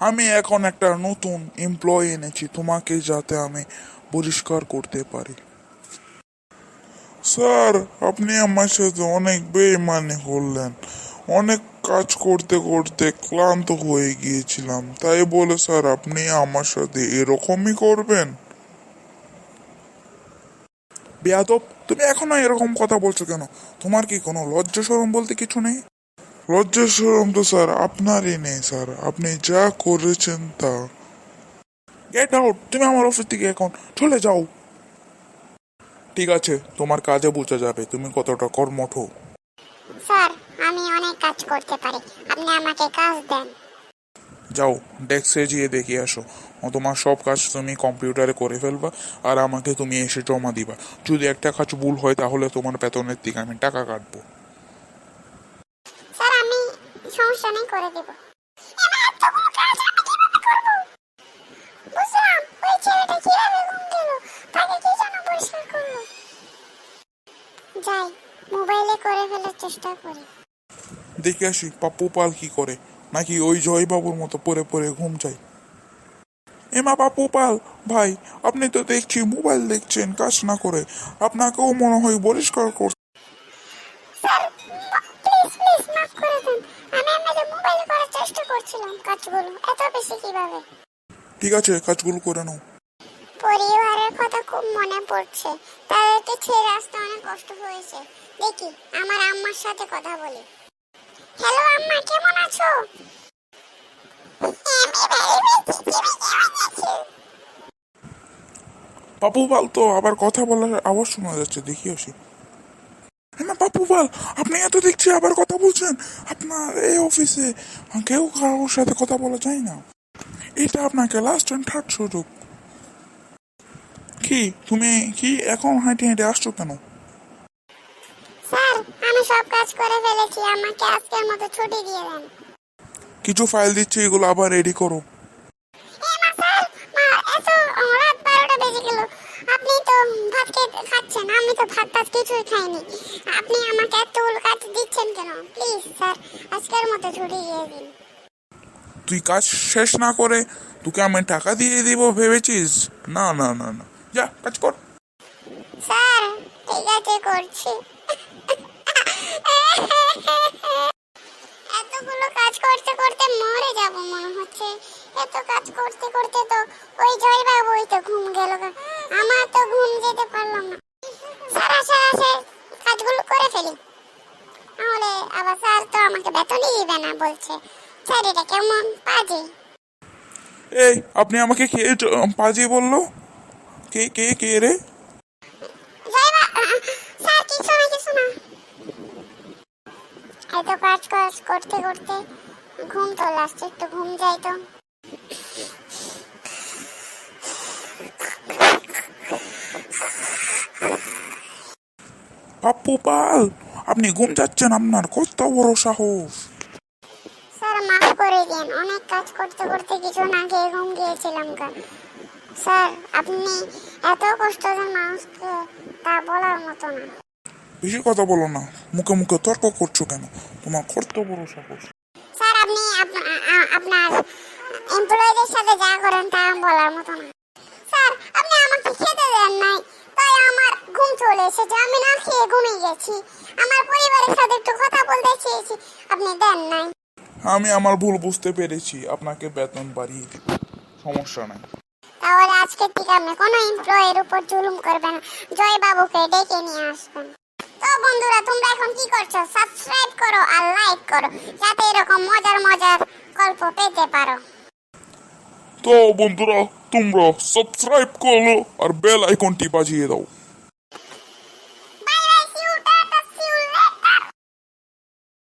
আমি এখন একটা নতুন এমপ্লয়ি এনেছি তোমাকে, যাতে আমি পরিষ্কার করতে পারি। স্যার, আপনি আমার সাথে অনেক বেইমানি করলেন। অনেক কাজ করতে করতে ক্লান্ত হয়ে গিয়েছিলাম, তাই বলে স্যার আপনি আমার সাথে এরকমই করবেন? বেয়াদব, তুমি এখনো এরকম কথা বলছো কেন? তোমার কি কোনো লজ্জা শরম বলতে কিছু নেই? লজ্জা শরম তো স্যার আপনারই নেই স্যার, আপনি যা করেছেন তা। গেট আউট, তুমি আমার অফিস থেকে এখন চলে যাও। ঠিক আছে, তোমার কাজে বোঝা যাবে তুমি কতটা কর্মঠ। স্যার, আমি অনেক কাজ করতে পারি, আপনি আমাকে কাজ দেন। যাও, ডেস্কে গিয়ে দেখে আসো। তোমার সব কাজ তুমি কম্পিউটারে করে ফেলবা, আর আমাকে তুমি এসে জমা দিবা। যদি একটা কাজ ভুল হয় তাহলে তোমার বেতনের থেকে আমি টাকা কাটবো। স্যার, আমি সমস্যা নেই, করে দেব। এবার এতগুলো কাজ আমি কিভাবে করব? বুঝলাম, ওই ছেলেটা কিভাবে ঘুম গেল, তাকে কে যেন পরিষ্কার করলো। যাই, মোবাইলে করে ফেলার চেষ্টা করি। দেখে আসি পাপ্পু পাল কি করে, নাকি ওই জয়বাবুর মতো পরে পরে ঘুম যায়। এমা পাপ্পু পাল ভাই, আপনি তো দেখছি মোবাইল দেখছেন কাজ না করে। আপনাকেও মনে হয় পরিষ্কার করছে। স্যার, প্লিজ প্লিজ মাফ করে দেন। আমি আপনাদের মোবাইলে করার চেষ্টা করছিলাম কাজগুলো, এত বেশি কিভাবে? ঠিক আছে, কাজগুলো করে নাও। পরিবারের কথা খুব মনে পড়ছে, তাদেরকে ছেড়ে আসতে অনেক কষ্ট হয়েছে। দেখি আমার আম্মার সাথে কথা বলি। হ্যালো আম্মা, কেমন আছো? পাপ্পু পাল তো আবার কথা বলার আওয়াজ শোনা যাচ্ছে, দেখি আসি। হ্যাঁ পাপ্পু পাল, আপনি এত দেখছি আবার কথা বলছেন। আপনার এই অফিসে কেউ কারোর সাথে কথা বলা যায় না। এটা আপনাকে লাস্ট অ্যান্ড থার্ড সুযোগ। কি তুমি কি এখন হাঁটে হেঁটে আসছো কেন? স্যার, আমি সব কাজ করে ফেলেছি, আমাকে আজকের মতো ছুটি দিয়ে দেন। কিছু ফাইল দিচ্ছি, এগুলো আবার রেডি করো। মা স্যার, এত রাত 12টা বেজে গেল, আপনি তো ভাত খাচ্ছেন, আমি তো ভাত টাত কিছুই খাইনি। আপনি আমাকে এতগুলো কাজ দিচ্ছেন কেন? প্লিজ স্যার, আজকের মতো ছুটি দিয়ে দিন। তুই কাজ শেষ না করে তোকে আমি টাকা দিয়ে দিব ভেবেছিস? না না না না, যা কাজ কর। স্যার, ঠিক আছে, করছি। এতগুলো কাজ করতে করতে মরে যাব মনে হচ্ছে। এত কাজ করতে করতে তো ওই জয়বাবুই তো ঘুম গেল, আমার তো ঘুম যেতে পারলাম না। স্যার, আসে কাজগুলো করে ফেলি, নাহলে আবার স্যার তো আমাকে বেতনই দিবে না বলছে। স্যার, এটা কেমন বাজে। এই, আপনি আমাকে কে পাজি বললো? কে কে কে রে? স্যার, কিছু না। এত কাজ করতে করতে ঘুম চলে আসছে, একটু ঘুম যাই তো। পাপ্পু পাল, আপনি ঘুম যাচ্ছেন? আপনার কত বড় সাহস! স্যার, মাফ করে দিন, অনেক কাজ করতে করতে কিছু না খেয়ে ঘুম গিয়েছিলাম। স্যার, আপনি এত কষ্ট দেন মানুষকে, তা বলার মতো না। বেশি কথা বলো না, মুখে মুখে তর্ক করছো কেন? তোমার কত বড় সাহস! স্যার, আপনি আপনার এমপ্লয়ীদের সাথে যা করেন তা বলার মতো না। স্যার, আপনি আমাকে খেতে দেন নাই, তাই আমার ঘুম চলে এসেছে, আমি না খেয়ে ঘুমিয়ে গেছি। আমার পরিবারের সাথে একটু কথা বলতে চেয়েছি, আপনি দেন নাই। আমি আমার ভুল বুঝতে পেরেছি, আপনাকে বেতন বাড়িয়ে দিব, সমস্যা নাই। তাহলে আজকে থেকে আপনি কোনো এমপ্লয়ের উপর জুলুম করবেন না, জয় বাবুকে ডেকে নিয়ে আসবেন। তো বন্ধুরা, তোমরা এখন কি করছো? সাবস্ক্রাইব করো আর লাইক করো, যাতে এরকম মজার মজার গল্প পেতে পারো। তো বন্ধুরা, তোমরা সাবস্ক্রাইব করো আর বেল আইকনটি বাজিয়ে দাও।